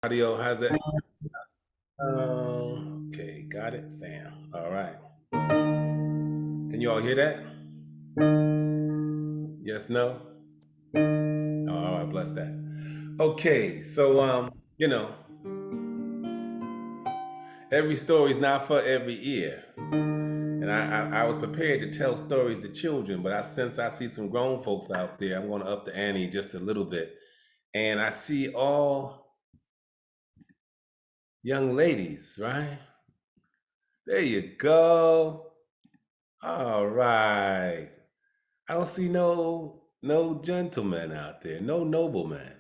Audio, how's it? Okay, got it. Bam. All right. Can you all hear that? Yes, no? Oh, all right, bless that. Okay, so you know, every story is not for every ear. And I was prepared to tell stories to children, but since I see some grown folks out there, I'm going to up the ante just a little bit. And I see all young ladies, right? There you go. All right. I don't see no gentlemen out there, no noblemen.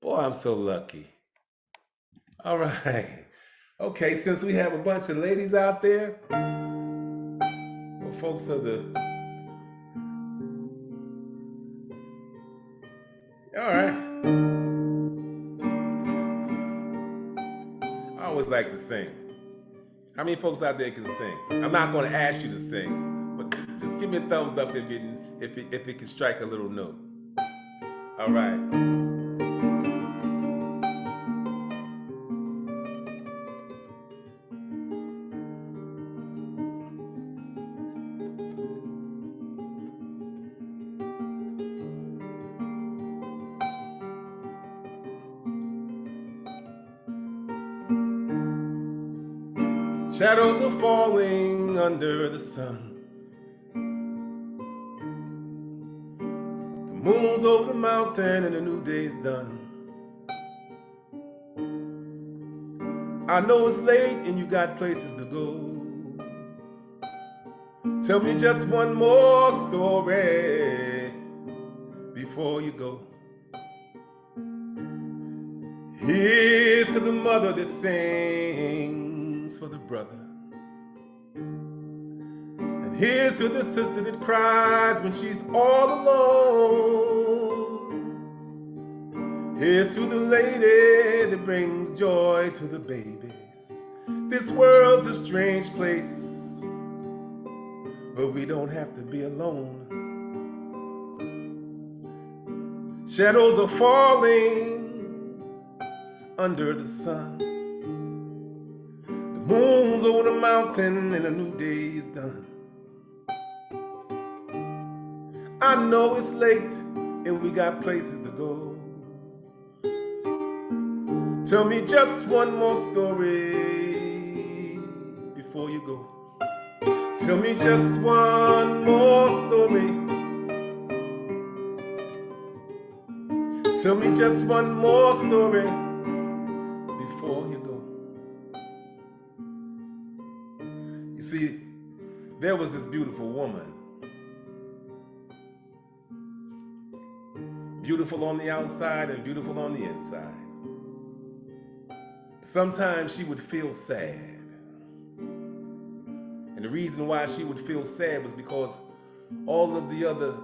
Boy, I'm so lucky. All right. Okay, since we have a bunch of ladies out there, well, folks are the. All right. I always like to sing. How many folks out there can sing? I'm not going to ask you to sing, but just give me a thumbs up if it can strike a little note. All right. Shadows are falling under the sun. The moon's over the mountain and a new day's done. I know it's late and you got places to go. Tell me just one more story before you go. Here's to the mother that sings for the brother. And here's to the sister that cries when she's all alone. Here's to the lady that brings joy to the babies. This world's a strange place, but we don't have to be alone. Shadows are falling under the sun. The moon's over the mountain and a new day is done. I know it's late and we got places to go. Tell me just one more story before you go. Tell me just one more story. Tell me just one more story before you go. You see, there was this beautiful woman. Beautiful on the outside and beautiful on the inside. Sometimes she would feel sad. And the reason why she would feel sad was because all of the other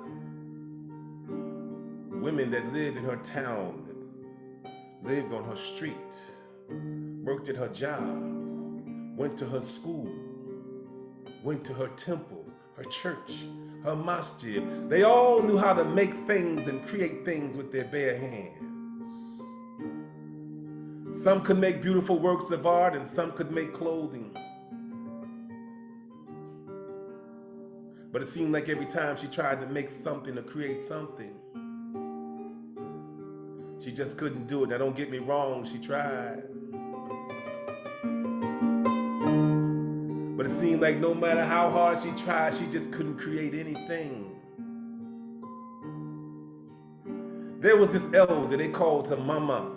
women that lived in her town, that lived on her street, worked at her job, went to her school, went to her temple, her church, her masjid. They all knew how to make things and create things with their bare hands. Some could make beautiful works of art and some could make clothing. But it seemed like every time she tried to make something or create something, she just couldn't do it. Now don't get me wrong, she tried. But it seemed like no matter how hard she tried, she just couldn't create anything. There was this elder, they called her Mama.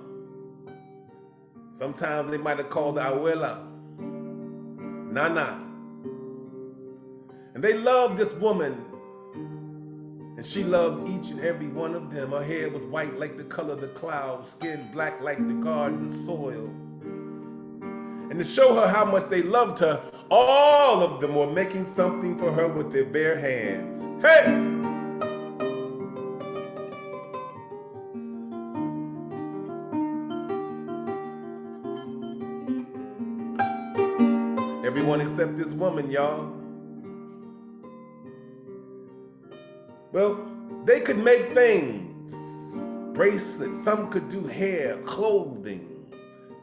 Sometimes they might have called her Abuela, Nana. And they loved this woman, and she loved each and every one of them. Her hair was white like the color of the clouds, skin black like the garden soil. And to show her how much they loved her, all of them were making something for her with their bare hands. Hey! Everyone except this woman, y'all. Well, they could make things, bracelets, some could do hair, clothing,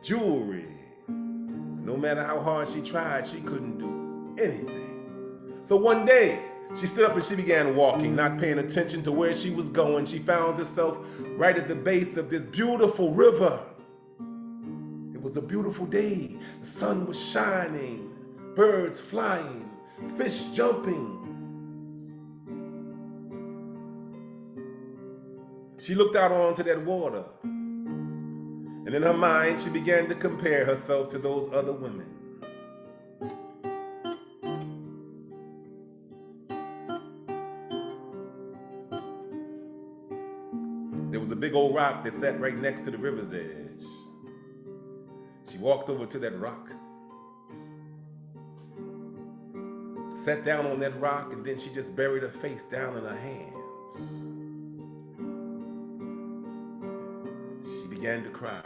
jewelry. No matter how hard she tried, she couldn't do anything. So one day, she stood up and she began walking, not paying attention to where she was going. She found herself right at the base of this beautiful river. It was a beautiful day. The sun was shining, birds flying, fish jumping. She looked out onto that water, and in her mind, she began to compare herself to those other women. There was a big old rock that sat right next to the river's edge. She walked over to that rock, sat down on that rock, and then she just buried her face down in her hands. She began to cry.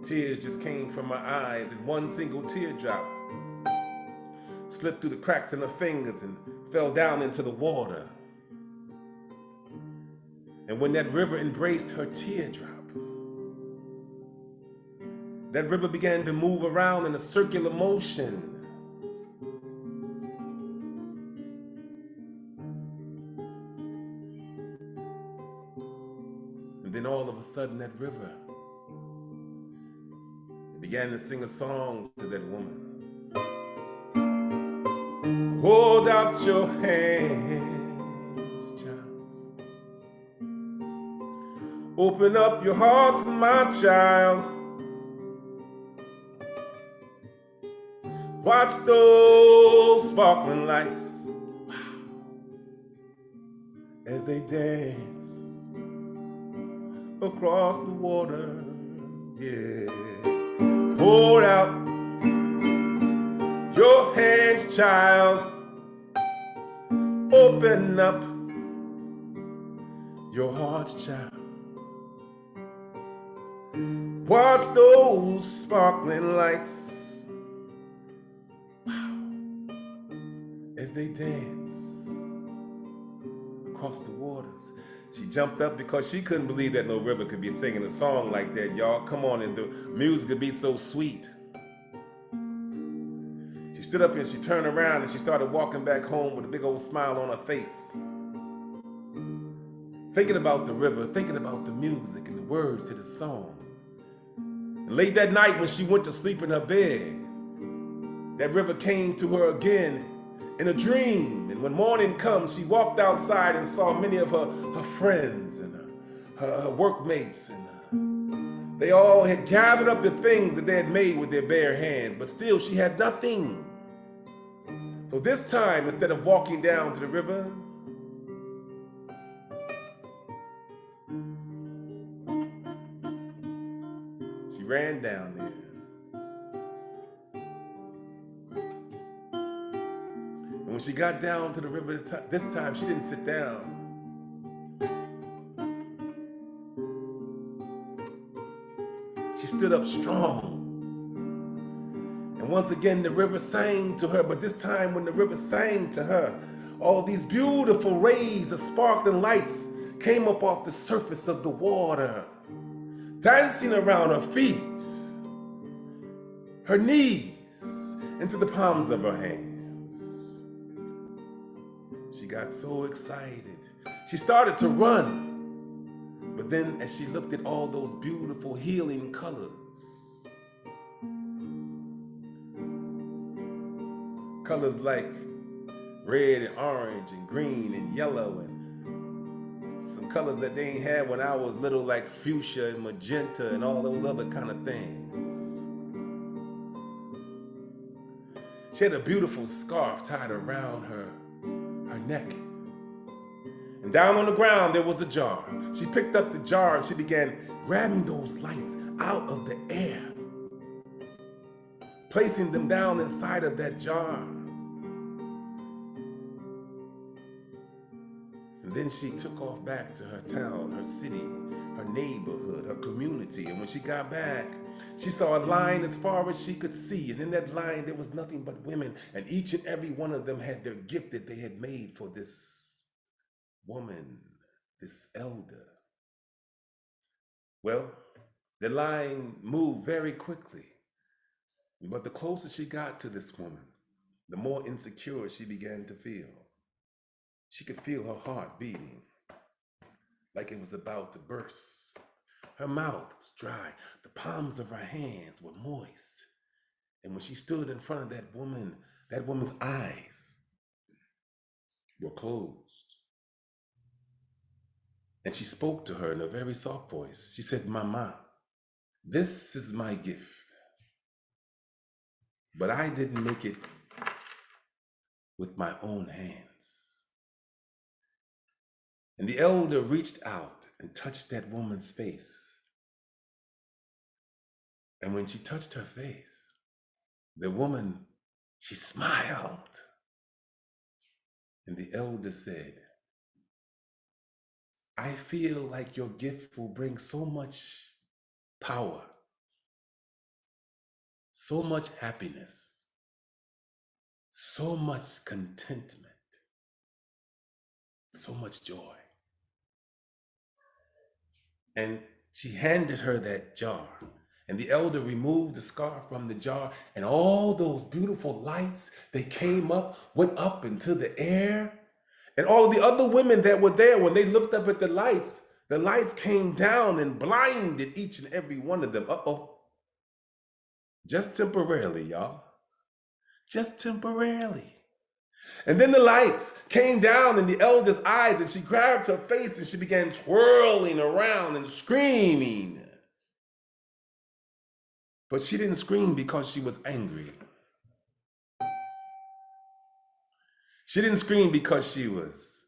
Tears just came from her eyes, and one single teardrop slipped through the cracks in her fingers and fell down into the water. And when that river embraced her teardrop, that river began to move around in a circular motion. And then all of a sudden, that river began to sing a song to that woman. Hold out your hands, child. Open up your hearts, my child. Watch those sparkling lights as they dance across the water. Yeah. Hold out your hands, child. Open up your hearts, child. Watch those sparkling lights as they dance across the waters. She jumped up because she couldn't believe that no river could be singing a song like that, y'all. Come on, and the music could be so sweet. She stood up and she turned around and she started walking back home with a big old smile on her face. Thinking about the river, thinking about the music and the words to the song. And late that night when she went to sleep in her bed, that river came to her again in a dream. And when morning comes, she walked outside and saw many of her friends and her workmates. And they all had gathered up the things that they had made with their bare hands, but still she had nothing. So this time, instead of walking down to the river, she ran down there. And when she got down to the river this time, she didn't sit down. She stood up strong. And once again, the river sang to her, but this time when the river sang to her, all these beautiful rays of sparkling lights came up off the surface of the water, dancing around her feet, her knees, into the palms of her hands. She got so excited. She started to run. But then as she looked at all those beautiful healing colors, colors like red and orange and green and yellow and some colors that they ain't had when I was little, like fuchsia and magenta and all those other kind of things. She had a beautiful scarf tied around her neck. And down on the ground, there was a jar. She picked up the jar and she began grabbing those lights out of the air, placing them down inside of that jar. And then she took off back to her town, her city, her neighborhood, her community. And when she got back, she saw a line as far as she could see. And in that line, there was nothing but women. And each and every one of them had their gift that they had made for this woman, this elder. Well, the line moved very quickly, but the closer she got to this woman, the more insecure she began to feel. She could feel her heart beating like it was about to burst. Her mouth was dry, the palms of her hands were moist. And when she stood in front of that woman's eyes were closed. And she spoke to her in a very soft voice. She said, "Mama, this is my gift, but I didn't make it with my own hands." And the elder reached out and touched that woman's face. And when she touched her face, the woman, she smiled. And the elder said, "I feel like your gift will bring so much power, so much happiness, so much contentment, so much joy." And she handed her that jar. And the elder removed the scarf from the jar, and all those beautiful lights, they came up, went up into the air. And all of the other women that were there, when they looked up at the lights came down and blinded each and every one of them. Uh-oh. Just temporarily, y'all. Just temporarily. And then the lights came down in the elder's eyes, and she grabbed her face and she began twirling around and screaming. But she didn't scream because she was angry. She didn't scream because she was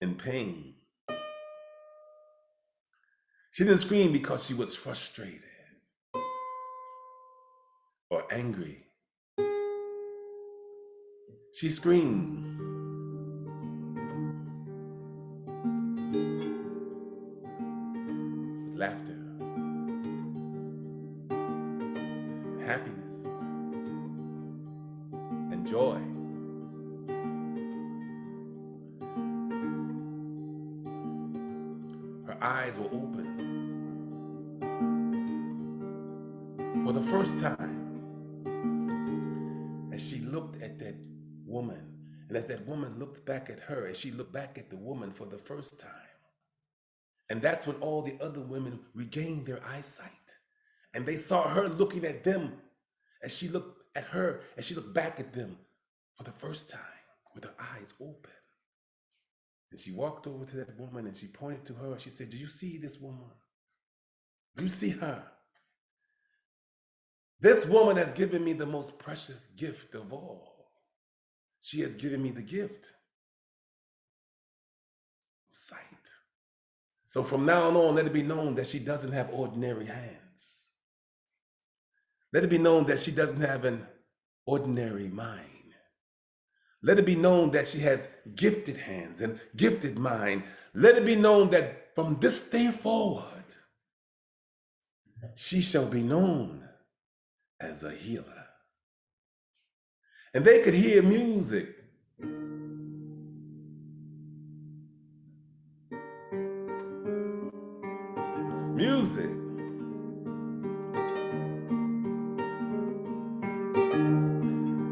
in pain. She didn't scream because she was frustrated or angry. She screamed with laughter, happiness, and joy. Her eyes were open for the first time as she looked at that woman, and as that woman looked back at her, as she looked back at the woman for the first time. And that's when all the other women regained their eyesight. And they saw her looking at them as she looked at her, as she looked back at them for the first time with her eyes open. And she walked over to that woman and she pointed to her. She said, "Do you see this woman? Do you see her? This woman has given me the most precious gift of all. She has given me the gift of sight. So from now on, let it be known that she doesn't have ordinary hands. Let it be known that she doesn't have an ordinary mind. Let it be known that she has gifted hands and gifted mind. Let it be known that from this day forward, she shall be known as a healer." And they could hear music. Music.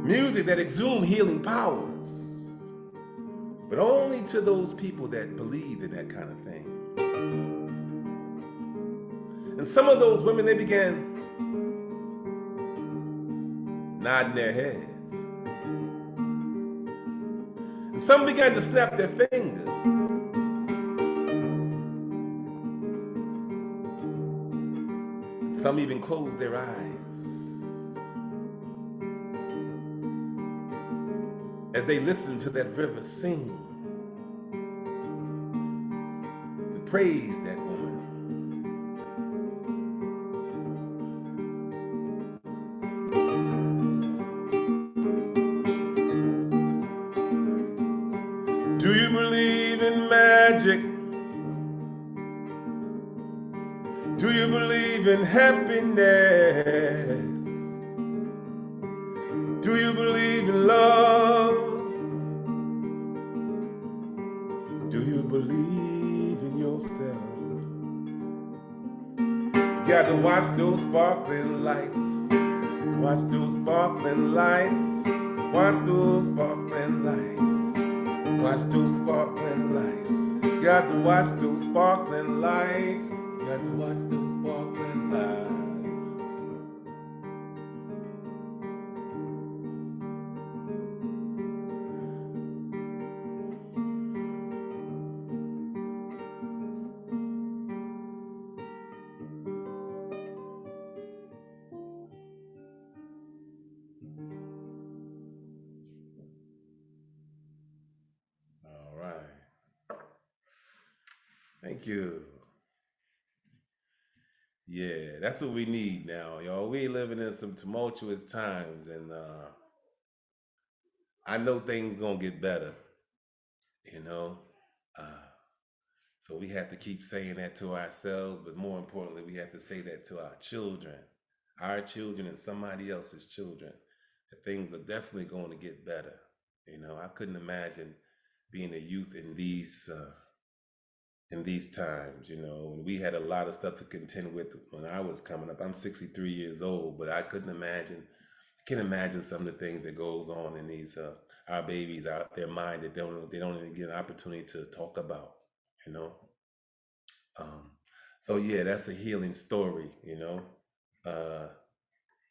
Music that exude healing powers. But only to those people that believed in that kind of thing. And some of those women, they began nodding their heads. And some began to snap their fingers. And some even closed their eyes as they listened to that river sing and praise that woman. Do you believe in magic? Do you believe in happiness? Do you believe in love? Do you believe in yourself? got to watch those sparkling lights. Watch those sparkling lights. Watch those sparkling lights. Watch those sparkling lights. Got to watch those sparkling lights. Got to watch those sparkling lights. All right. Thank you. Yeah, that's what we need now, y'all. We living in some tumultuous times, and I know things gonna get better, you know. Uh, so we have to keep saying that to ourselves, but more importantly, we have to say that to our children, and somebody else's children. That things are definitely going to get better. You know, I couldn't imagine being a youth in these times, you know, and we had a lot of stuff to contend with when I was coming up. I'm 63 years old, but I couldn't imagine, can imagine some of the things that goes on in these our babies out their mind that they don't even get an opportunity to talk about, you know. Um, so yeah, that's a healing story, you know. Uh,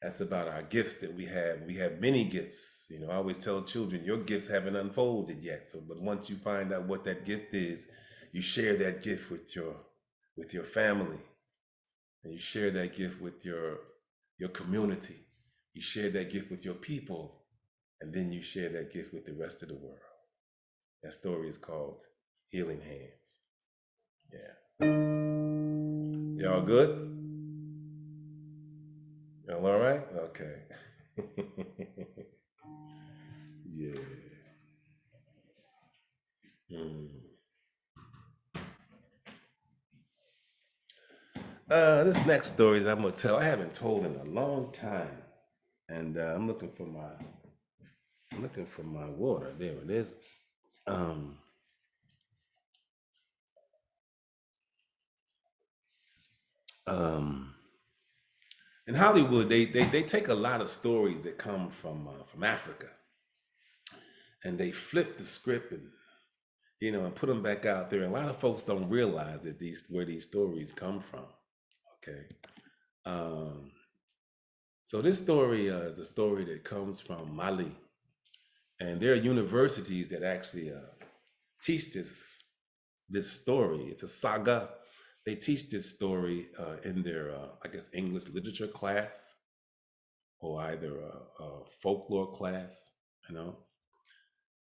that's about our gifts that we have. We have many gifts. You know, I always tell children, your gifts haven't unfolded yet. So, but once you find out what that gift is, you share that gift with your family, and you share that gift with your community. You share that gift with your people, and then you share that gift with the rest of the world. That story is called Healing Hands. Yeah. Y'all good? Y'all all right? Okay. Yeah. Mm. This next story that I'm gonna tell, I haven't told in a long time, and I'm looking for my water. There it is. Um, um, in Hollywood, they take a lot of stories that come from Africa, and they flip the script and and put them back out there. And a lot of folks don't realize that where these stories come from. Okay. Um, so this story is a story that comes from Mali, and there are universities that actually teach this story. It's a saga. They teach this story in their, I guess, English literature class, or either a folklore class, you know.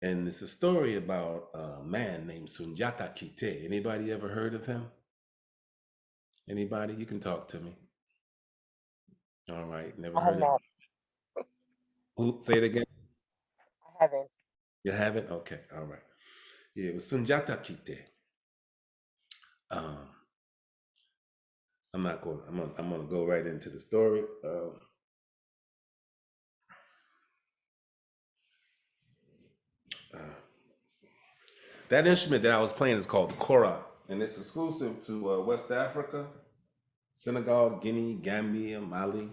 And it's a story about a man named Sunjata Kite. Anybody ever heard of him? Anybody? You can talk to me. All right, never I have heard of. not. Who? Say it again. I haven't. You haven't? Okay, all right. Yeah, it was Sunjata Kite. Um, I'm not going. I'm gonna go right into the story. Uh, that instrument that I was playing is called the kora, and it's exclusive to West Africa, Senegal, Guinea, Gambia, Mali,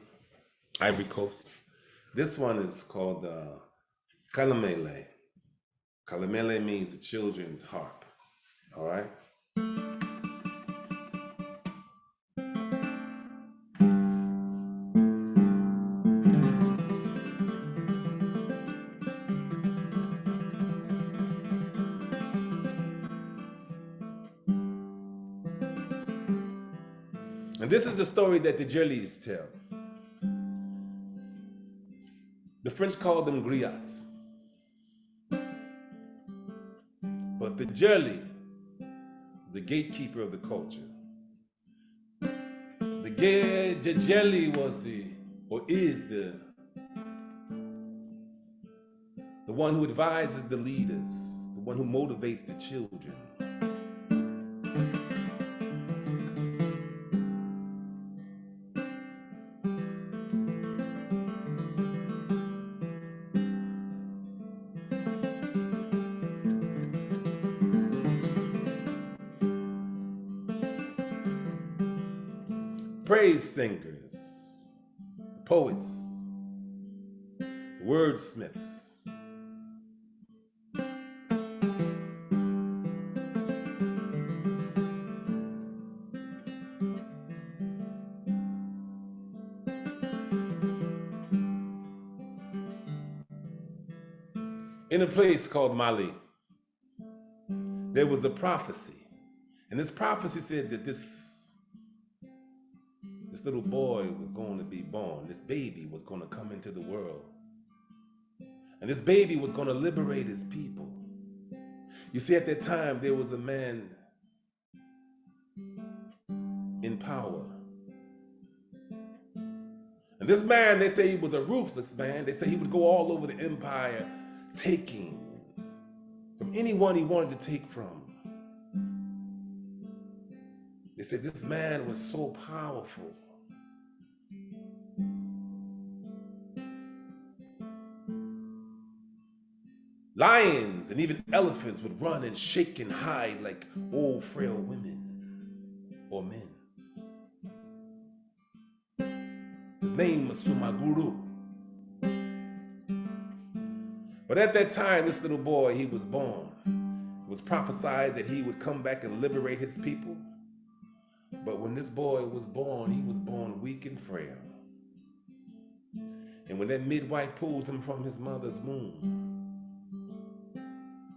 Ivory Coast. This one is called kalamele. Kalamele means the children's harp. All right. And this is the story that the Jellies tell. The French called them griots, but the Jelly, the gatekeeper of the culture, the Jelly was or is the one who advises the leaders, the one who motivates the children. praise singers, the poets, the wordsmiths. In a place called Mali, there was a prophecy. And this prophecy said that this little boy was going to be born. This baby was going to come into the world. And this baby was going to liberate his people. You see, at that time, there was a man in power. And this man, they say he was a ruthless man. They say he would go all over the empire taking from anyone he wanted to take from. They said this man was so powerful. Lions and even elephants would run and shake and hide like old frail women or men. His name was Sumaguru. But at that time, this little boy, he was born. It was prophesied that he would come back and liberate his people. But when this boy was born, he was born weak and frail. And when that midwife pulled him from his mother's womb,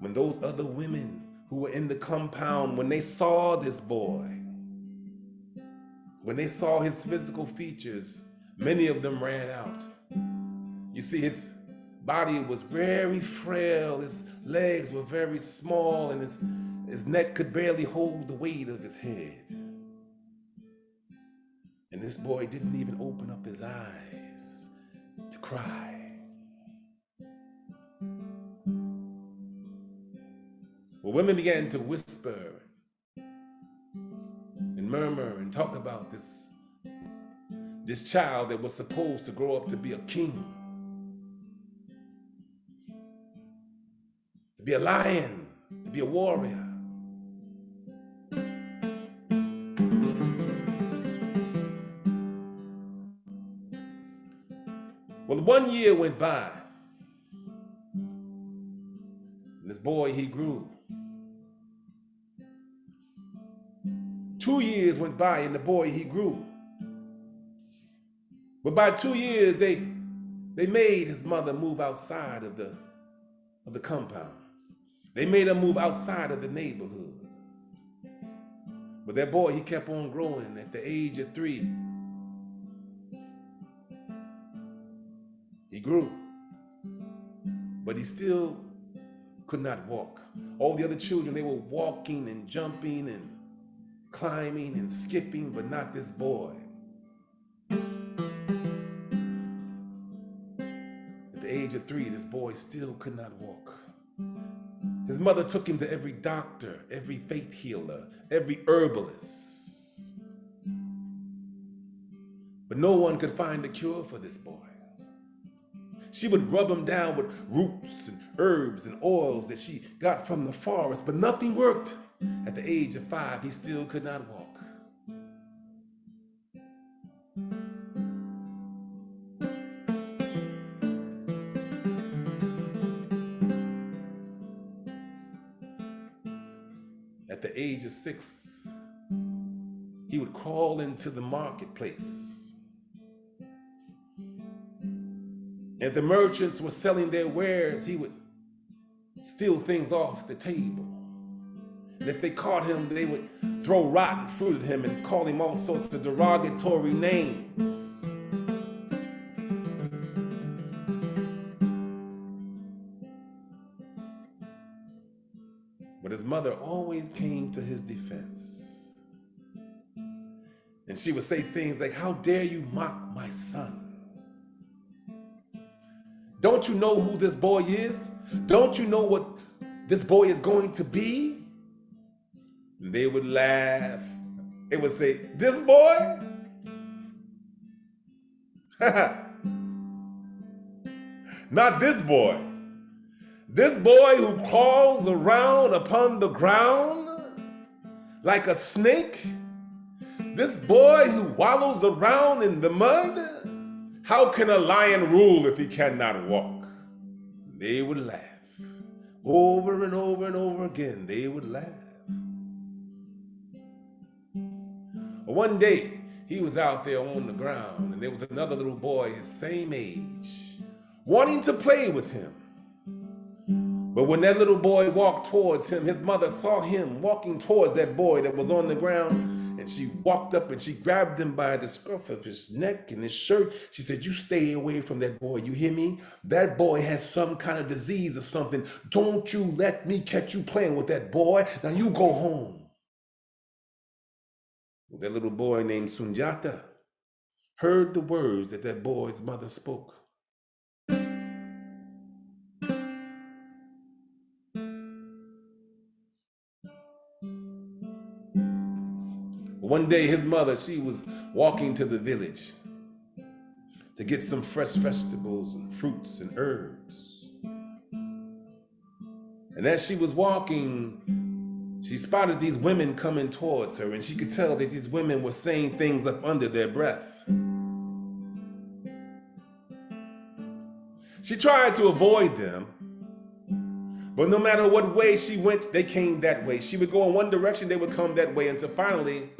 when those other women who were in the compound, when they saw this boy, when they saw his physical features, many of them ran out. You see, his body was very frail, his legs were very small, and his neck could barely hold the weight of his head. And this boy didn't even open up his eyes to cry. Well, women began to whisper and murmur and talk about this child that was supposed to grow up to be a king, to be a lion, to be a warrior. Well, 1 year went by, and this boy, he grew. 2 years went by, and the boy, he grew. But by 2 years, they made his mother move outside of the compound. They made her move outside of the neighborhood. But that boy, he kept on growing. At the age of 3, he grew. But he still could not walk. All the other children, they were walking and jumping and climbing and skipping, but not this boy. At the age of 3, this boy still could not walk. His mother took him to every doctor, every faith healer, every herbalist. But no one could find a cure for this boy. She would rub him down with roots and herbs and oils that she got from the forest, but nothing worked. At the age of 5, he still could not walk. At the age of 6, he would crawl into the marketplace. If the merchants were selling their wares, he would steal things off the table. And if they caught him, they would throw rotten fruit at him and call him all sorts of derogatory names. But his mother always came to his defense. And she would say things like, "How dare you mock my son? Don't you know who this boy is? Don't you know what this boy is going to be?" And they would laugh. They would say, "This boy? Not this boy. This boy who crawls around upon the ground like a snake. This boy who wallows around in the mud? How can a lion rule if he cannot walk? They would laugh. Over and over and over again, they would laugh. One day, he was out there on the ground, and there was another little boy his same age, wanting to play with him. But when that little boy walked towards him, his mother saw him walking towards that boy that was on the ground, and she walked up and she grabbed him by the scruff of his neck and his shirt. She said, "You stay away from that boy, you hear me? That boy has some kind of disease or something. Don't you let me catch you playing with that boy. Now you go home." That little boy named Sunjata heard the words that that boy's mother spoke. One day his mother, she was walking to the village to get some fresh vegetables and fruits and herbs. And as she was walking, she spotted these women coming towards her, and she could tell that these women were saying things up under their breath. She tried to avoid them, but no matter what way she went, they came that way. She would go in one direction, they would come that way, until finally,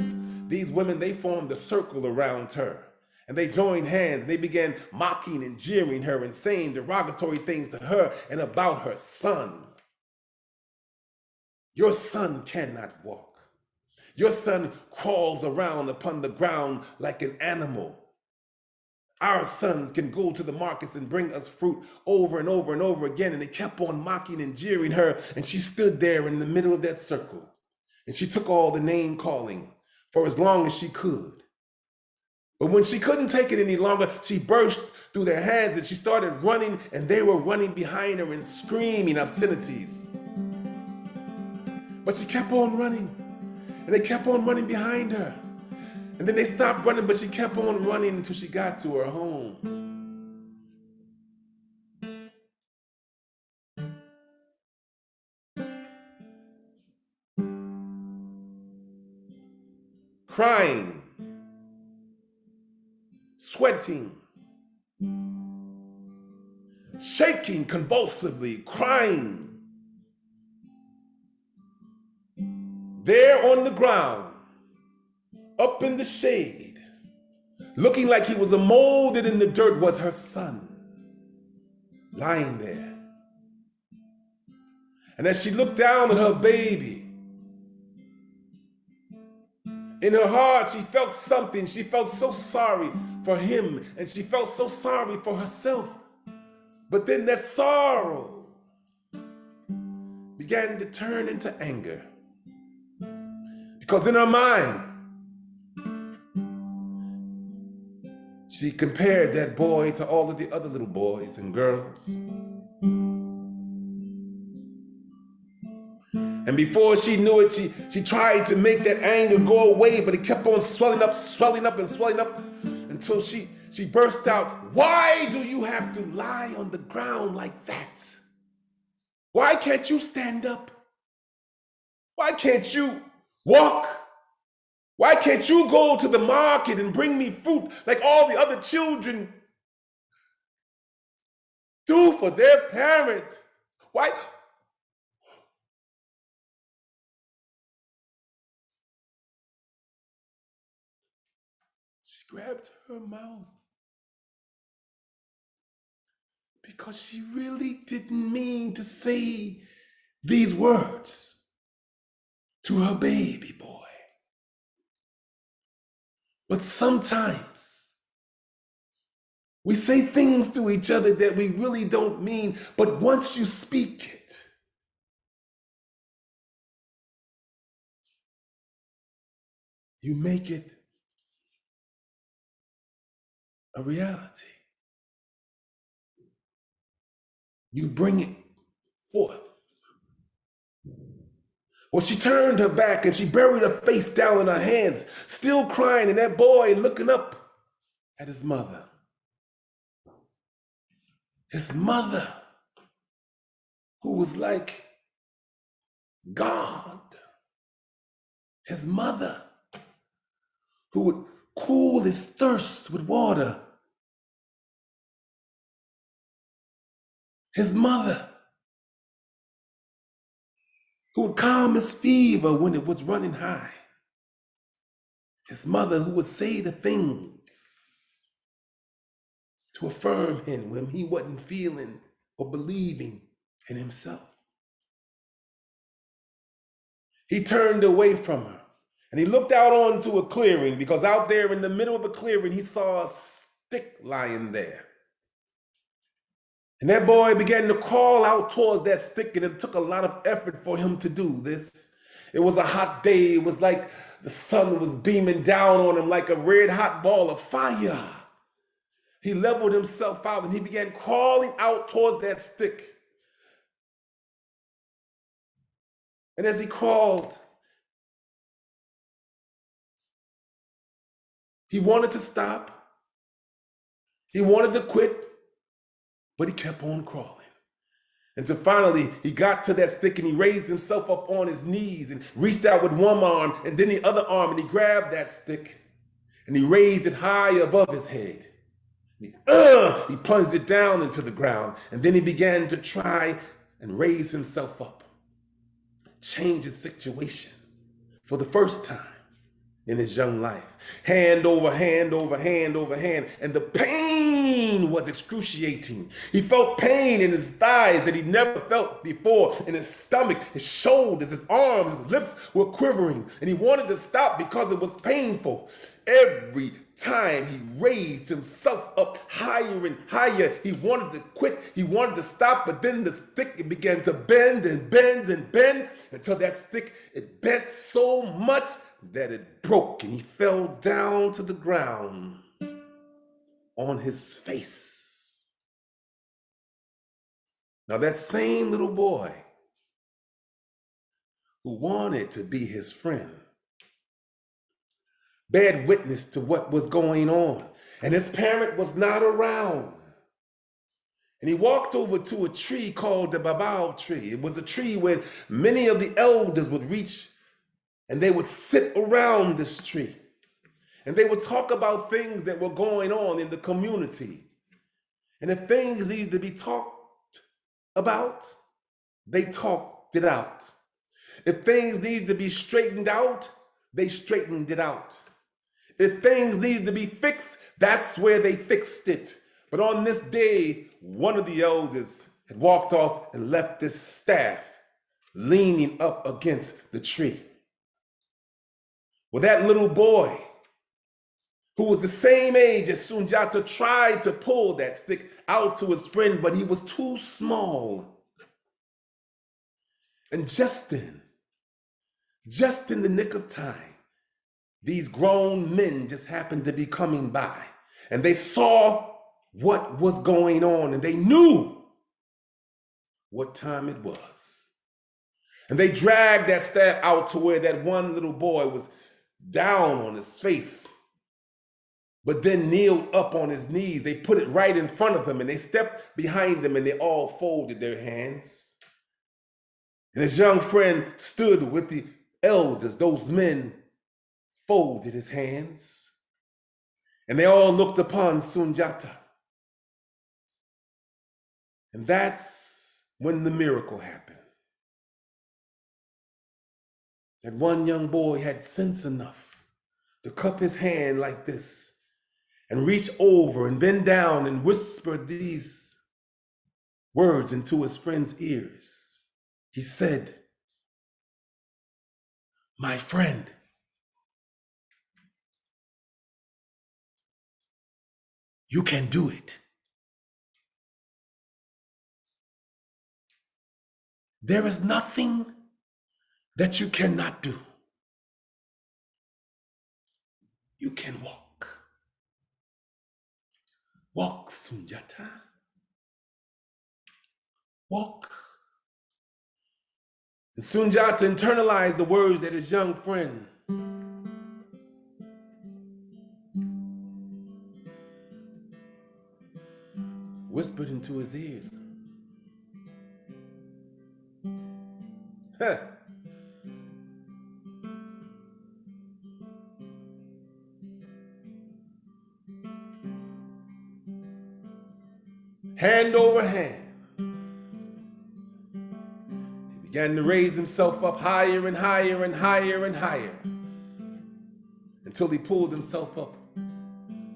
these women, they formed a circle around her. And they joined hands, and they began mocking and jeering her and saying derogatory things to her and about her son. Your son cannot walk. Your son crawls around upon the ground like an animal. Our sons can go to the markets and bring us fruit over and over and over again. And they kept on mocking and jeering her. And she stood there in the middle of that circle. And she took all the name calling for as long as she could. But when she couldn't take it any longer, she burst through their hands and she started running, and they were running behind her and screaming obscenities. But she kept on running, and they kept on running behind her. And then they stopped running, but she kept on running until she got to her home. Crying, sweating, shaking convulsively, crying. There on the ground, up in the shade, looking like he was molded in the dirt, was her son, lying there. And as she looked down at her baby, in her heart, she felt something. She felt so sorry for him, and she felt so sorry for herself. But then that sorrow began to turn into anger. Because in her mind, she compared that boy to all of the other little boys and girls. And before she knew it, she tried to make that anger go away, but it kept on swelling up and swelling up until she burst out, "Why do you have to lie on the ground like that? Why can't you stand up? Why can't you walk? Why can't you go to the market and bring me fruit like all the other children do for their parents? Why?" She grabbed her mouth because she really didn't mean to say these words to her baby boy. But sometimes we say things to each other that we really don't mean, but once you speak it, you make it a reality. You bring it forth. Well, she turned her back and she buried her face down in her hands, still crying, and that boy looking up at his mother. His mother, who was like God. His mother, who would cool his thirst with water. His mother, who would calm his fever when it was running high. His mother, who would say the things to affirm him when he wasn't feeling or believing in himself. He turned away from her and he looked out onto a clearing, because out there in the middle of a clearing, he saw a stick lying there. And that boy began to crawl out towards that stick, and it took a lot of effort for him to do this. It was a hot day. It was like the sun was beaming down on him like a red hot ball of fire. He leveled himself out and he began crawling out towards that stick. And as he crawled, he wanted to stop. He wanted to quit, but he kept on crawling. Until finally, he got to that stick and he raised himself up on his knees and reached out with one arm and then the other arm, and he grabbed that stick and he raised it high above his head. He plunged it down into the ground, and then he began to try and raise himself up, change his situation for the first time in his young life. Hand over hand over hand over hand. And the pain was excruciating. He felt pain in his thighs that he never felt before, in his stomach, his shoulders, his arms, his lips were quivering. And he wanted to stop because it was painful. Every time he raised himself up higher and higher, he wanted to quit, he wanted to stop, but then the stick began to bend and bend and bend until that stick, it bent so much that it broke and he fell down to the ground on his face. Now that same little boy who wanted to be his friend bared witness to what was going on, and his parent was not around. And he walked over to a tree called the baobab tree. It was a tree where many of the elders would reach, and they would sit around this tree. And they would talk about things that were going on in the community. And if things needed to be talked about, they talked it out. If things needed to be straightened out, they straightened it out. If things needed to be fixed, that's where they fixed it. But on this day, one of the elders had walked off and left his staff leaning up against the tree. Well, that little boy, who was the same age as Sunjata, tried to pull that stick out to his friend, but he was too small. And just then, just in the nick of time, these grown men just happened to be coming by, and they saw what was going on, and they knew what time it was. And they dragged that staff out to where that one little boy was down on his face, but then kneeled up on his knees. They put it right in front of him, and they stepped behind him, and they all folded their hands. And his young friend stood with the elders. Those men folded his hands, and they all looked upon Sunjata. And that's when the miracle happened. That one young boy had sense enough to cup his hand like this and reach over and bend down and whisper these words into his friend's ears. He said, "My friend, you can do it. There is nothing that you cannot do. You can walk. Walk, Sunjata. Walk." And Sunjata internalized the words that his young friend whispered into his ears. Huh. hand over hand. He began to raise himself up higher and higher and higher and higher until he pulled himself up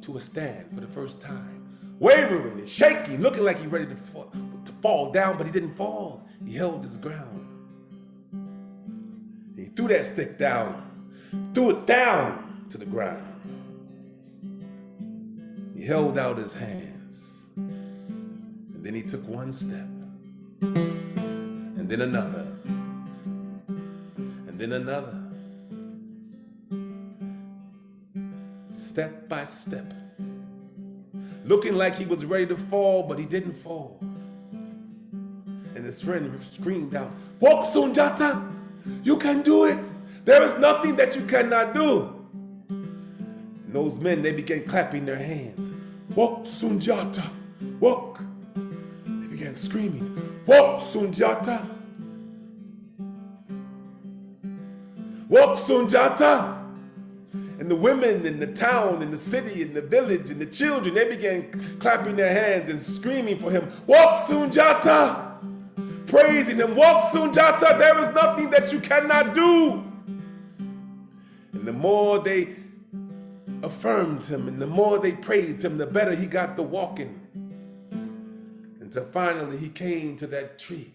to a stand for the first time, wavering and shaking, looking like he ready to fall down, but he didn't fall. He held his ground. He threw that stick down, threw it down to the ground. He held out his hands, and then he took one step, and then another, and then another. Step by step, looking like he was ready to fall, but he didn't fall. And his friend screamed out, "Walk, Sunjata! You can do it! There is nothing that you cannot do!" And those men, they began clapping their hands. "Walk, Sunjata! Walk!" They began screaming, "Walk, Sunjata! Walk, Sunjata!" And the women in the town, in the city, in the village, and the children, they began clapping their hands and screaming for him, "Walk, Sunjata!" Praising him, "Walk, Sunjata, there is nothing that you cannot do." And the more they affirmed him and the more they praised him, the better he got to walking. Until finally he came to that tree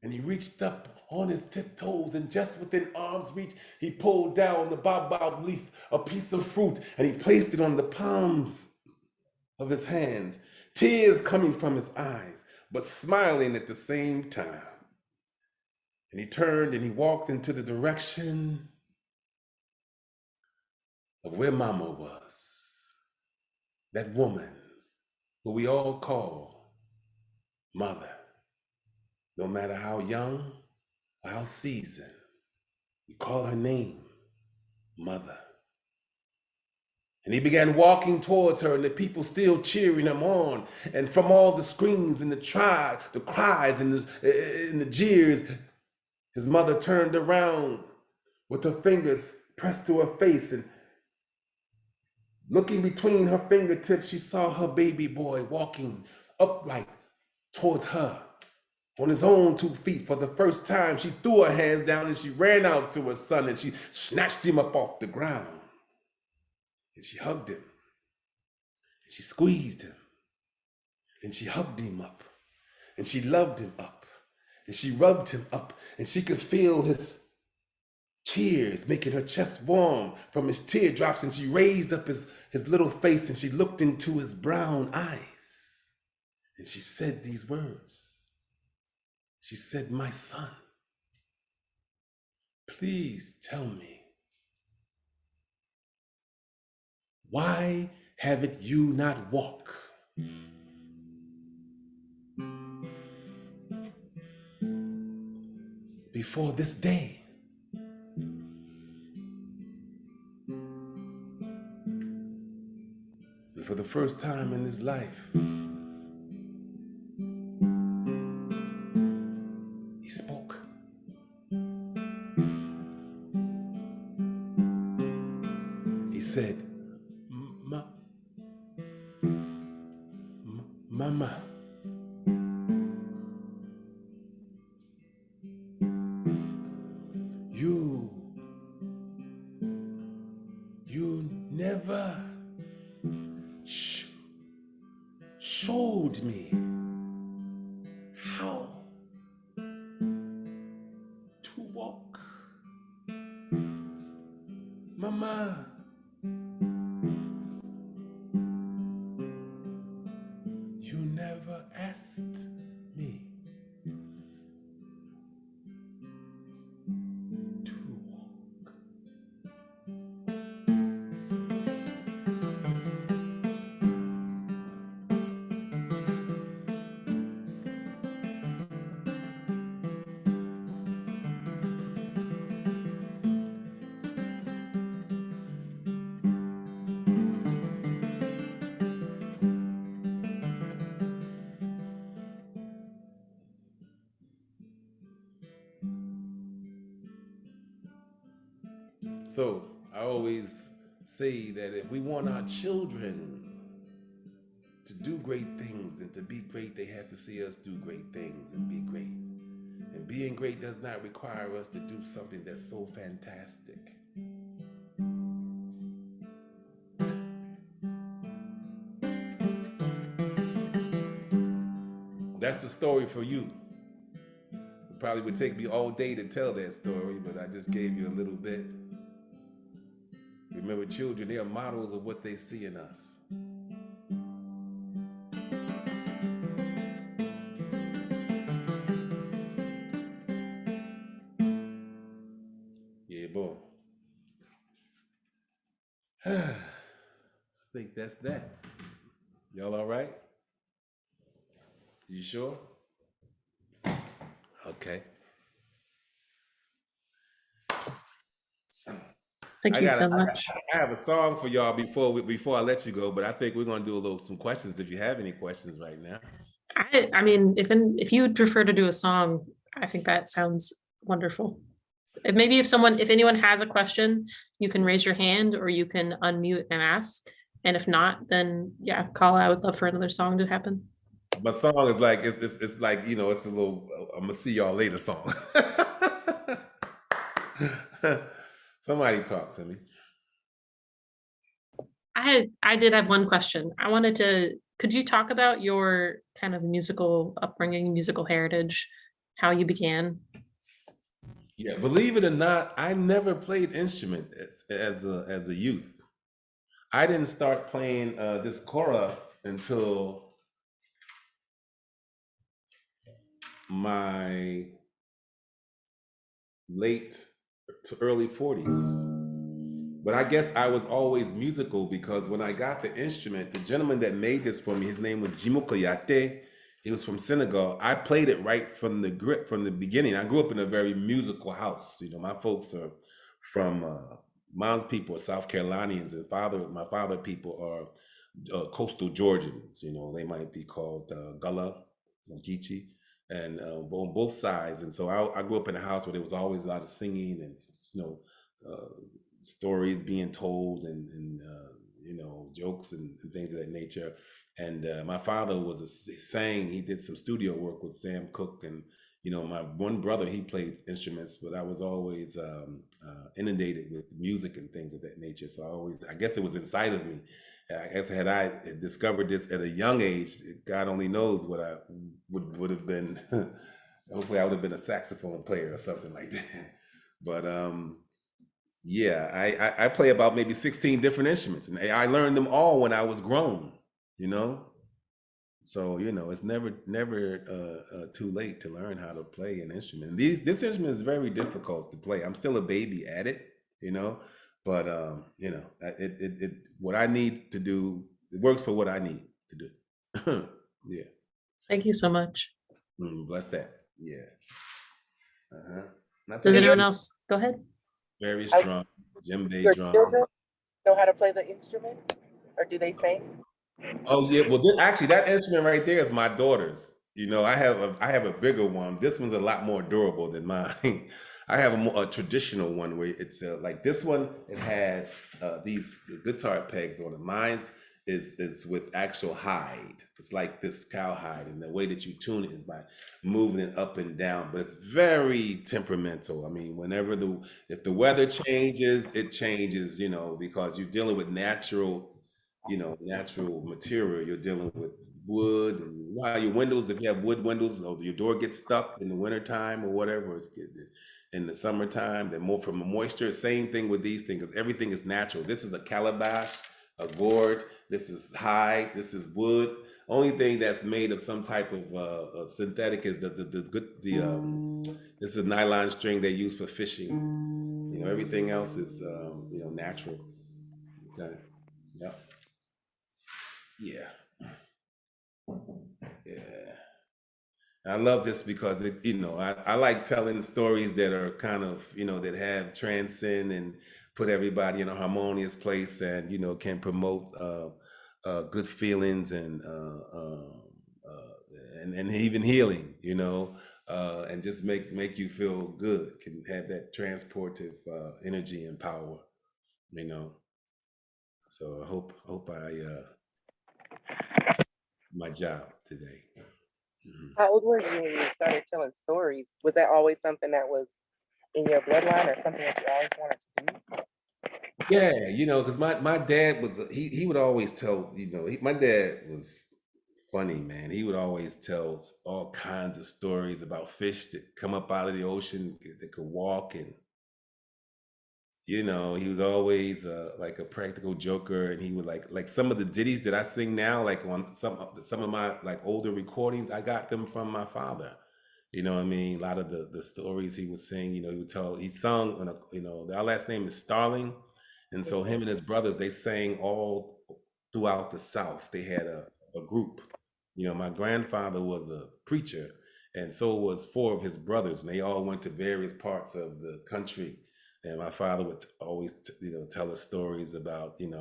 and he reached up on his tiptoes, and just within arm's reach, he pulled down the baobab leaf, a piece of fruit, and he placed it on the palms of his hands, tears coming from his eyes, but smiling at the same time. And he turned and he walked into the direction of where Mama was, that woman who we all call Mother. No matter how young or how seasoned, we call her name Mother. And he began walking towards her, and the people still cheering him on. And from all the screams and the cries and the jeers, his mother turned around with her fingers pressed to her face, and looking between her fingertips, she saw her baby boy walking upright towards her on his own 2 feet. For the first time, she threw her hands down and she ran out to her son and she snatched him up off the ground. And she hugged him, and she squeezed him, and she hugged him up, and she loved him up, and she rubbed him up, and she could feel his tears making her chest warm from his teardrops, and she raised up his little face, and she looked into his brown eyes, and she said these words. She said, "My son, please tell me, why haven't you not walked before this day?" And for the first time in his life, he spoke. He said, Mama, you never showed me how to walk. Mama, you never asked me to walk. So I always say that if we want our children to do great things, and to be great, they have to see us do great things and be great. And being great does not require us to do something that's so fantastic. That's the story for you. It probably would take me all day to tell that story, but I just gave you a little bit. Remember, children, they are models of what they see in us. Yeah, boy. I think that's that. Y'all all right? You sure? Okay. Thank you so much. I have a song for y'all before I let you go, but I think we're gonna do some questions if you have any questions right now. I mean, if you would prefer to do a song, I think that sounds wonderful. If anyone has a question, you can raise your hand or you can unmute and ask. And if not, then yeah, call. I would love for another song to happen. My song is like it's like, you know, it's a little I'm gonna see y'all later song. Somebody talk to me. I did have one question. Could you talk about your kind of musical upbringing, musical heritage, how you began? Yeah, believe it or not, I never played instrument as a youth. I didn't start playing this kora until my late to early 40s. But I guess I was always musical because when I got the instrument, the gentleman that made this for me, his name was Jimo Koyate. He was from Senegal. I played it right from the beginning. I grew up in a very musical house. You know, my folks are from mom's people are South Carolinians, and my father people are coastal Georgians. You know, they might be called Gullah, Geechee, and on both sides. And so I grew up in a house where there was always a lot of singing and, you know, stories being told and you know, jokes and things of that nature. And my father sang. He did some studio work with Sam Cooke, and you know, my one brother, he played instruments, but I was always inundated with music and things of that nature. So I guess it was inside of me. I guess had I discovered this at a young age, God only knows what I would have been. Hopefully I would have been a saxophone player or something like that. But yeah, I play about maybe 16 different instruments, and I learned them all when I was grown, you know? So, you know, it's never too late to learn how to play an instrument. And this instrument is very difficult to play. I'm still a baby at it, you know? But, you know, what I need to do, it works for what I need to do. Yeah. Thank you so much. Bless that. Yeah. Uh-huh. Does anyone else? Go ahead. Very strong. Djembe Your drum. children know how to play the instruments, or do they sing? Oh yeah, well actually that instrument right there is my daughter's. You know, I have a bigger one. This one's a lot more durable than mine. I have a traditional one where it's like this one. It has these guitar pegs on it. Mine's is with actual hide. It's like this cowhide, and the way that you tune it is by moving it up and down. But it's very temperamental. I mean, if the weather changes, it changes. You know, because you're dealing with natural material. You're dealing with wood, and you know how your windows, if you have wood windows, or your door gets stuck in the wintertime or whatever, it's good. In the summertime, they're more from the moisture. Same thing with these things, everything is natural. This is a calabash, a gourd, this is hide, this is wood. Only thing that's made of some type of synthetic is this is a nylon string they use for fishing. You know, everything else is you know, natural. Okay. Yep. Yeah. Yeah. I love this because it, you know, I like telling stories that are kind of, you know, that have transcend and put everybody in a harmonious place, and, you know, can promote good feelings and even healing, you know, and just make you feel good, can have that transportive energy and power, you know. So I hope I my job today. Mhm. How old were you when you started telling stories? Was that always something that was in your bloodline or something that you always wanted to do? Yeah, because my dad was he would always tell, my dad was funny, man. He would always tell all kinds of stories about fish that come up out of the ocean that could walk, and he was always like a practical joker, and he would like some of the ditties that I sing now, like on some of my like older recordings, I got them from my father. You know what I mean? A lot of the stories he would sing, he sung on our last name is Starling. And so him and his brothers, they sang all throughout the South. They had a group. My grandfather was a preacher, and so was four of his brothers, and they all went to various parts of the country. And my father would always, tell us stories about, that,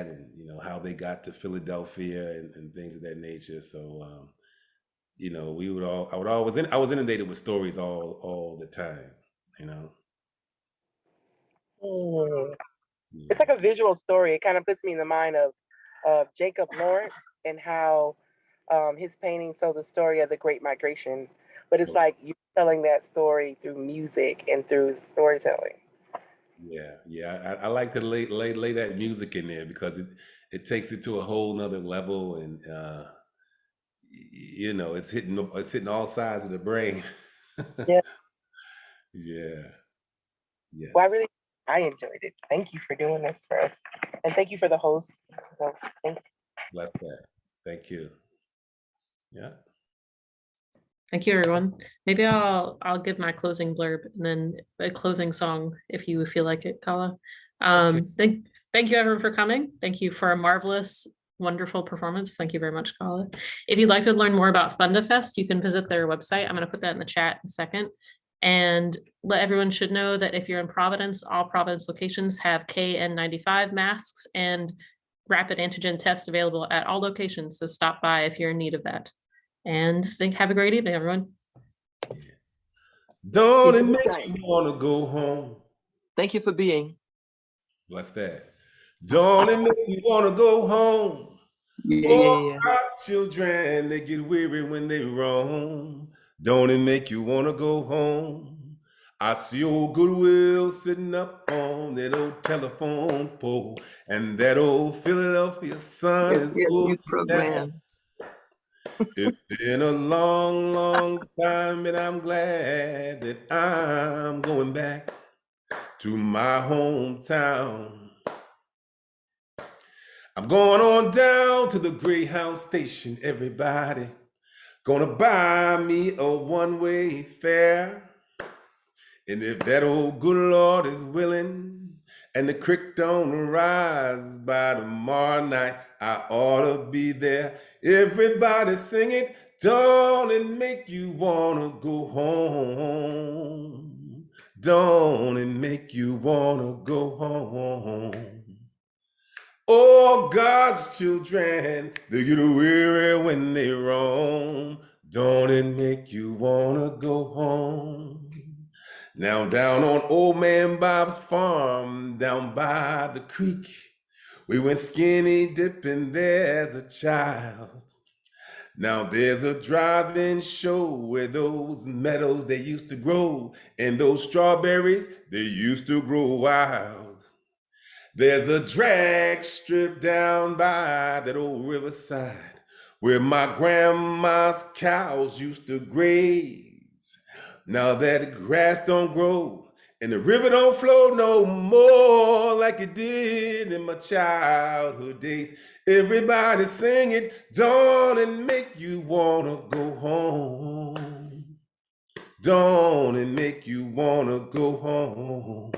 and how they got to Philadelphia and things of that nature. So, I was inundated with stories all the time. You know. Hmm. It's Yeah. like a visual story. It kind of puts me in the mind of Jacob Lawrence and how his paintings tell the story of the Great Migration. But it's like you're telling that story through music and through storytelling. Yeah. I like to lay that music in there because it takes it to a whole nother level, and it's hitting all sides of the brain. Yeah. Yeah. Well, Yes. I enjoyed it. Thank you for doing this for us. And thank you for the host. Thank you. Bless that. Thank you. Yeah. Thank you, everyone. Maybe I'll give my closing blurb and then a closing song if you feel like it, Kala. Okay. Thank you everyone for coming. Thank you for a marvelous, wonderful performance. Thank you very much, Kala. If you'd like to learn more about FundaFest, you can visit their website. I'm going to put that in the chat in a second. And let everyone should know that if you're in Providence, all Providence locations have KN95 masks and rapid antigen tests available at all locations. So stop by if you're in need of that. And have a great evening, everyone. Don't it make you want to go home? Thank you for being. Bless that. Don't it make you want to go home? Oh, Yeah. God's children, they get weary when they roam. Don't it make you want to go home? I see old Goodwill sitting up on that old telephone pole, and that old Philadelphia sun is Yes, going youth down. program. It's been a long, long time, and I'm glad that I'm going back to my hometown. I'm going on down to the Greyhound station, everybody. Gonna buy me a one-way fare. And if that old good Lord is willing, and the creek don't rise by tomorrow night, I ought to be there. Everybody sing it. Don't it make you wanna go home? Don't it make you wanna go home? Oh, God's children, they get weary when they roam. Don't it make you wanna go home? Now down on old man Bob's farm, down by the creek, we went skinny dipping there as a child. Now there's a drive-in show where those meadows they used to grow, and those strawberries they used to grow wild. There's a drag strip down by that old riverside where my grandma's cows used to graze. Now that grass don't grow and the river don't flow no more like it did in my childhood days. Everybody sing it, don't it make you wanna go home? Don't it make you wanna go home?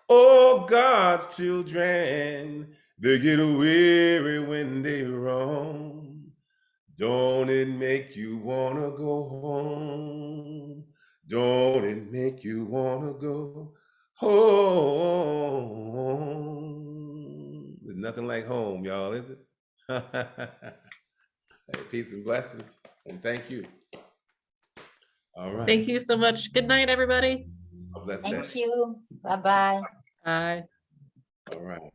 Oh, God's children, they get weary when they roam. Don't it make you wanna go home? Don't it make you wanna go home? There's nothing like home, y'all, is it? Hey, peace and blessings, and thank you. All right. Thank you so much. Good night, everybody. God bless Thank that. you. Bye-bye. Bye. All right.